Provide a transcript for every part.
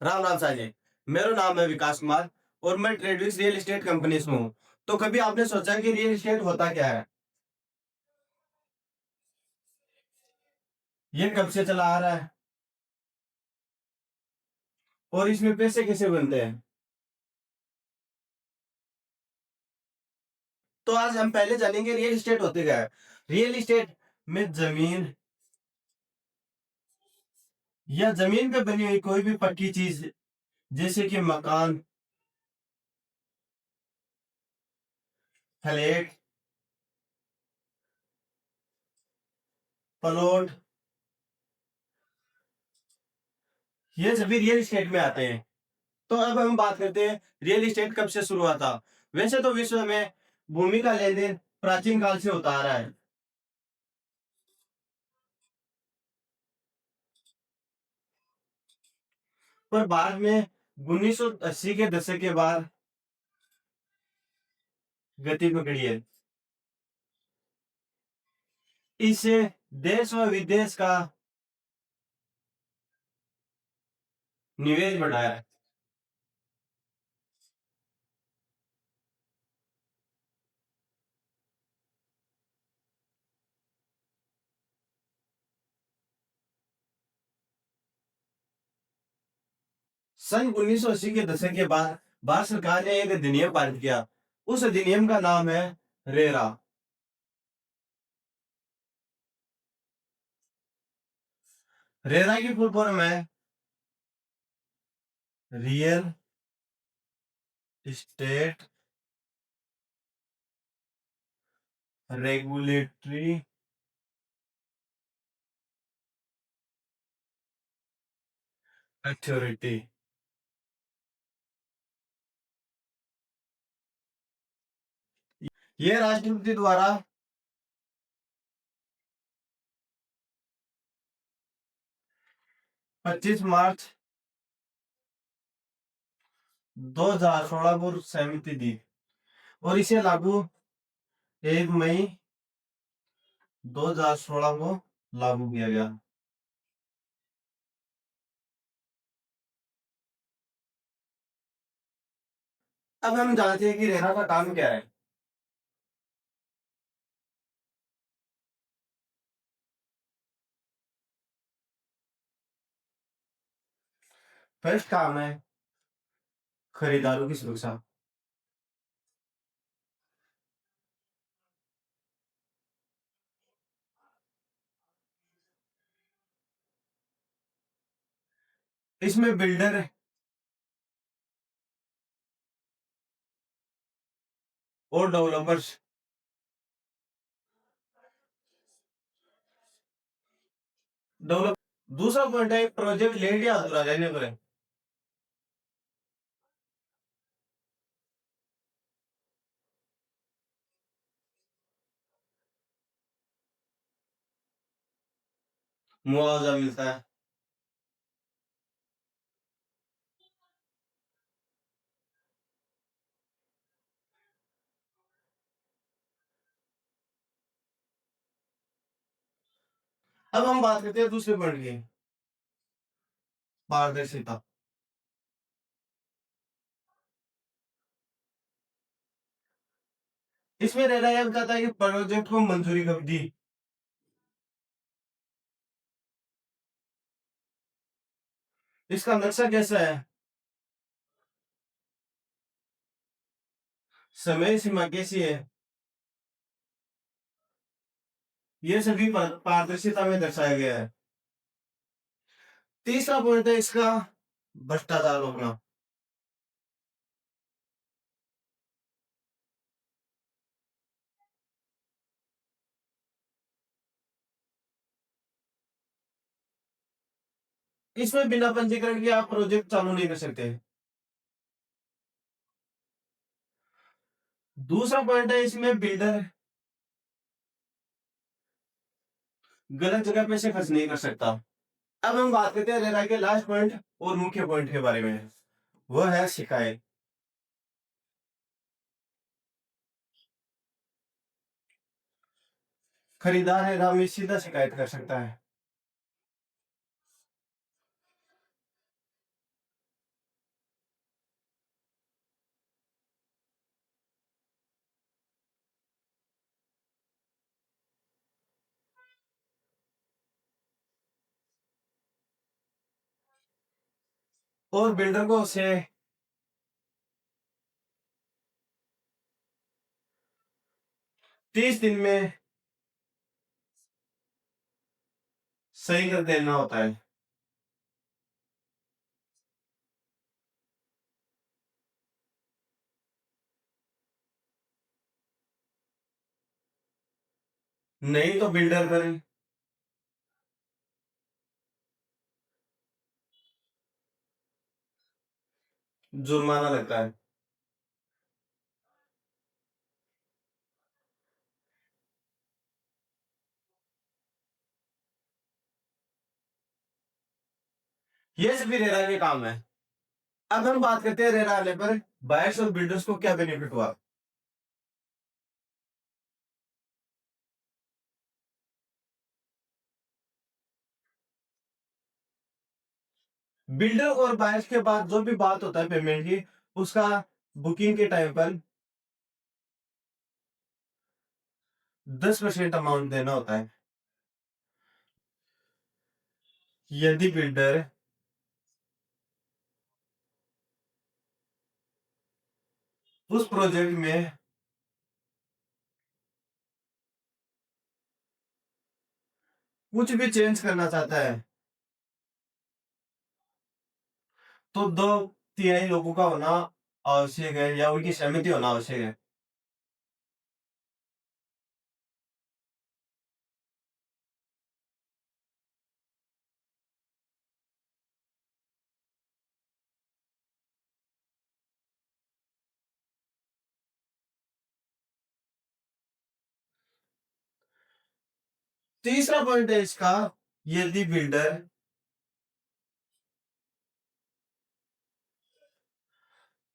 राम राम साजी। मेरा नाम है विकास कुमार और मैं ट्रेडविक्स रियल एस्टेट कंपनी से हूँ। तो कभी आपने सोचा कि रियल एस्टेट होता क्या है? ये कब से चला आ रहा है और इसमें पैसे कैसे बनते हैं? तो आज हम पहले जानेंगे रियल एस्टेट होते क्या है। रियल एस्टेट में जमीन या जमीन पे बनी हुई कोई भी पक्की चीज, जैसे कि मकान, फ्लैट, प्लॉट, ये सभी रियल एस्टेट में आते हैं। तो अब हम बात करते हैं रियल एस्टेट कब से शुरू हुआ था। वैसे तो विश्व में भूमि का लेन देन प्राचीन काल से होता आ रहा है, पर बाद में 1980 के दशक के बाद गति पकड़ी है। इससे देश व विदेश का निवेश बढ़ा है। सन 1980 के दशक के बाद भारत सरकार ने एक अधिनियम पारित किया। उस अधिनियम का नाम है रेरा। रेरा की फुल फॉर्म है रियल एस्टेट रेगुलेटरी अथॉरिटी। यह राष्ट्रपति द्वारा 25 मार्च 2016 को सहमति दी और इसे लागू 1 मई 2016 को लागू किया गया। अब हम जानते हैं कि रेरा का काम क्या है। फर्स्ट काम है खरीदारों की सुरक्षा। इसमें बिल्डर और डेवलपर्स। डेवलप दूसरा पॉइंट है प्रोजेक्ट लेट या अधूरा रहने पर। मुआवजा मिलता है। अब हम बात करते हैं दूसरे पॉइंट की, पारदर्शिता। इसमें रहना यह बताता है कि प्रोजेक्ट को मंजूरी कब दी, इसका नक्शा कैसा है, समय सीमा कैसी है, ये सभी पारदर्शिता में दर्शाया गया है। तीसरा पॉइंट है इसका भ्रष्टाचार रोकना। इसमें बिना पंजीकरण के आप प्रोजेक्ट चालू नहीं कर सकते। दूसरा पॉइंट है इसमें बिल्डर गलत जगह पैसे खर्च नहीं कर सकता। अब हम बात करते हैं रेरा के लास्ट पॉइंट और मुख्य पॉइंट के बारे में, वह है शिकायत। खरीदार रेरा में सीधा शिकायत कर सकता है। और बिल्डर को उसे 30 दिन में सही कर देना होता है। नहीं तो बिल्डर पर जुर्माना लगता है। ये सभी रेरा के काम है। अब हम बात करते हैं रेरा वाले पर, बायर्स और बिल्डर्स को क्या बेनिफिट हुआ। बिल्डर और बायर्स के बाद जो भी बात होता है पेमेंट की, उसका बुकिंग के टाइम पर 10% अमाउंट देना होता है। यदि बिल्डर उस प्रोजेक्ट में कुछ भी चेंज करना चाहता है, तो 2/3 लोगों का होना आवश्यक है या उनकी सहमति होना आवश्यक है। तीसरा पॉइंट है इसका, यदि बिल्डर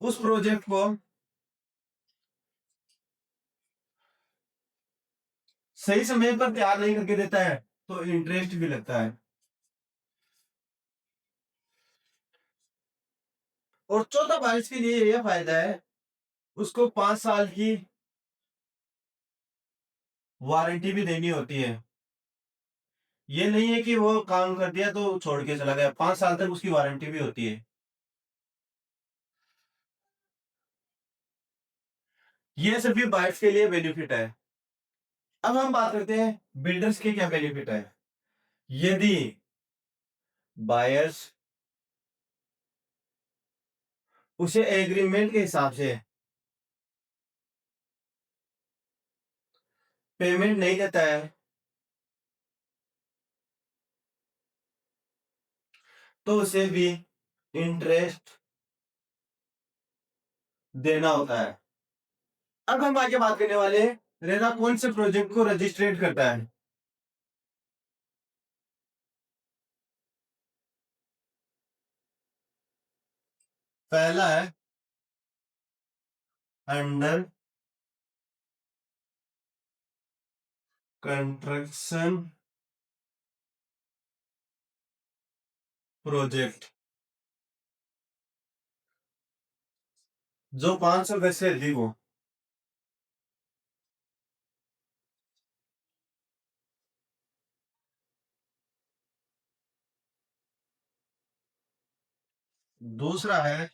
उस प्रोजेक्ट को सही समय पर तैयार नहीं करके देता है, तो इंटरेस्ट भी लगता है। और चौथा बारिश के लिए यह फायदा है, उसको 5 साल की वारंटी भी देनी होती है। ये नहीं है कि वो काम कर दिया तो छोड़ के चला गया, 5 साल तक उसकी वारंटी भी होती है। ये सभी बायर्स के लिए बेनिफिट है। अब हम बात करते हैं बिल्डर्स के क्या बेनिफिट है। यदि बायर्स उसे एग्रीमेंट के हिसाब से पेमेंट नहीं देता है, तो उसे भी इंटरेस्ट देना होता है। अब हम आगे बात करने वाले हैं, रेरा कौन से प्रोजेक्ट को रजिस्ट्रेट करता है। पहला है अंडर कंस्ट्रक्शन प्रोजेक्ट, जो 500 गज से अधिक हो। दूसरा है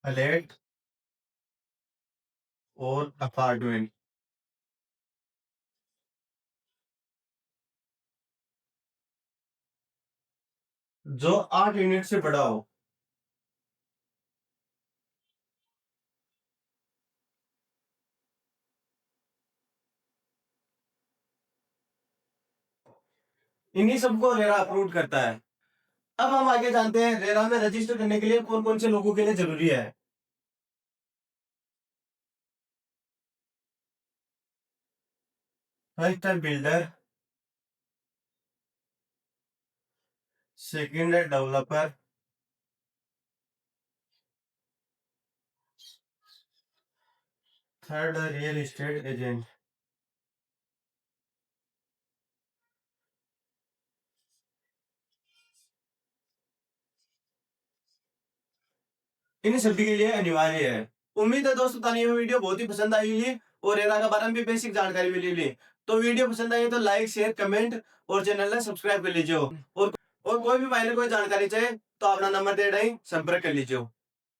फ्लैट और अपार्टमेंट, जो 8 यूनिट से बड़ा हो। इन्हीं सबको रेरा अप्रूव करता है। अब हम आगे जानते हैं रेरा में रजिस्टर करने के लिए कौन कौन से लोगों के लिए जरूरी है। फर्स्ट है बिल्डर, सेकंड है डेवलपर, थर्ड है रियल एस्टेट एजेंट। इन सभी के लिए अनिवार्य है। उम्मीद है दोस्तों तानी ये वीडियो बहुत ही पसंद आई होगी और रेरा के बारे में भी बेसिक जानकारी मिली होगी। तो वीडियो पसंद आई तो लाइक शेयर कमेंट और चैनल ने सब्सक्राइब कर लीजिए। और कोई भी भाई ने कोई जानकारी चाहिए तो अपना नंबर दे रही संपर्क कर लीजिए।